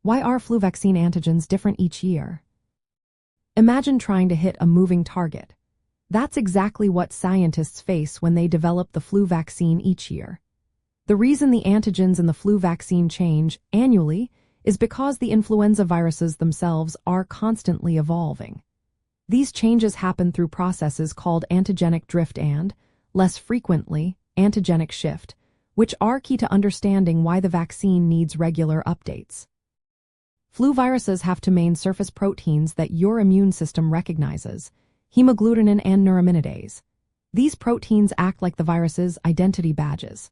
Why are flu vaccine antigens different each year? Imagine trying to hit a moving target. That's exactly what scientists face when they develop the flu vaccine each year. The reason the antigens in the flu vaccine change annually is because the influenza viruses themselves are constantly evolving. These changes happen through processes called antigenic drift and, less frequently, antigenic shift, which are key to understanding why the vaccine needs regular updates. Flu viruses have two main surface proteins that your immune system recognizes: hemagglutinin and neuraminidase. These proteins act like the virus's identity badges.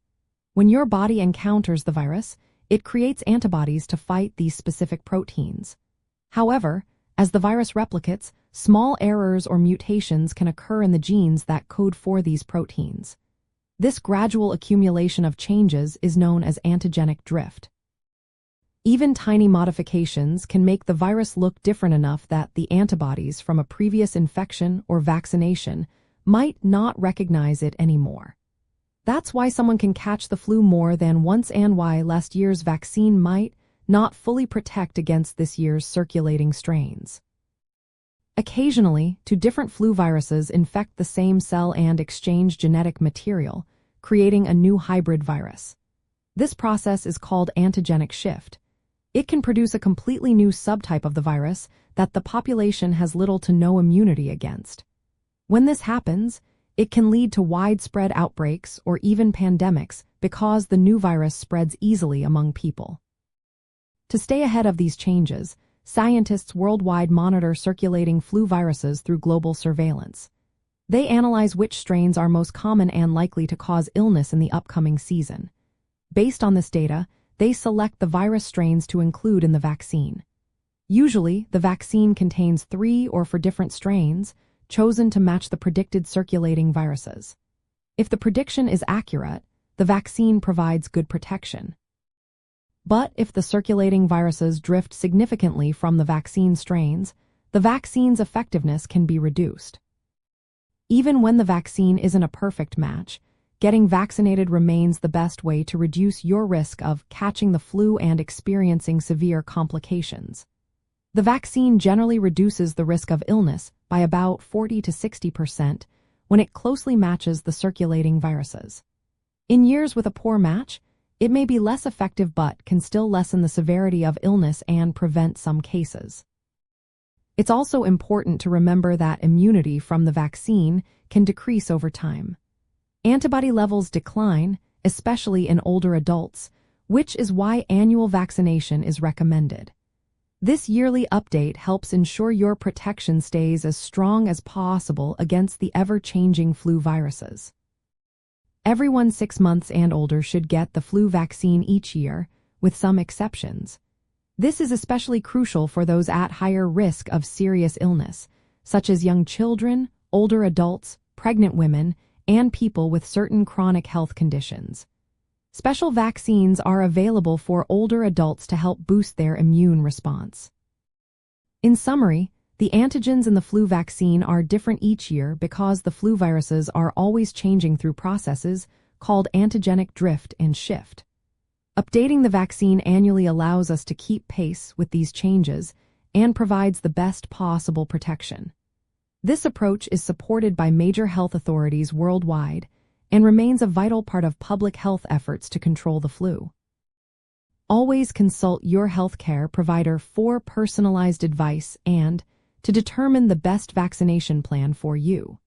When your body encounters the virus, it creates antibodies to fight these specific proteins. However, as the virus replicates, small errors or mutations can occur in the genes that code for these proteins. This gradual accumulation of changes is known as antigenic drift. Even tiny modifications can make the virus look different enough that the antibodies from a previous infection or vaccination might not recognize it anymore. That's why someone can catch the flu more than once and why last year's vaccine might not fully protect against this year's circulating strains. Occasionally, two different flu viruses infect the same cell and exchange genetic material, creating a new hybrid virus. This process is called antigenic shift. It can produce a completely new subtype of the virus that the population has little to no immunity against. When this happens, it can lead to widespread outbreaks or even pandemics because the new virus spreads easily among people. To stay ahead of these changes, scientists worldwide monitor circulating flu viruses through global surveillance. They analyze which strains are most common and likely to cause illness in the upcoming season. Based on this data, they select the virus strains to include in the vaccine. Usually, the vaccine contains 3 or 4 different strains, chosen to match the predicted circulating viruses. If the prediction is accurate, the vaccine provides good protection. But if the circulating viruses drift significantly from the vaccine strains, the vaccine's effectiveness can be reduced. Even when the vaccine isn't a perfect match, getting vaccinated remains the best way to reduce your risk of catching the flu and experiencing severe complications. The vaccine generally reduces the risk of illness by about 40 to 60% when it closely matches the circulating viruses. In years with a poor match, it may be less effective but can still lessen the severity of illness and prevent some cases. It's also important to remember that immunity from the vaccine can decrease over time. Antibody levels decline, especially in older adults, which is why annual vaccination is recommended. This yearly update helps ensure your protection stays as strong as possible against the ever-changing flu viruses. Everyone 6 months and older should get the flu vaccine each year, with some exceptions. This is especially crucial for those at higher risk of serious illness, such as young children, older adults, pregnant women, and people with certain chronic health conditions. Special vaccines are available for older adults to help boost their immune response. In summary, the antigens in the flu vaccine are different each year because the flu viruses are always changing through processes called antigenic drift and shift. Updating the vaccine annually allows us to keep pace with these changes and provides the best possible protection. This approach is supported by major health authorities worldwide and remains a vital part of public health efforts to control the flu. Always consult your healthcare provider for personalized advice and to determine the best vaccination plan for you.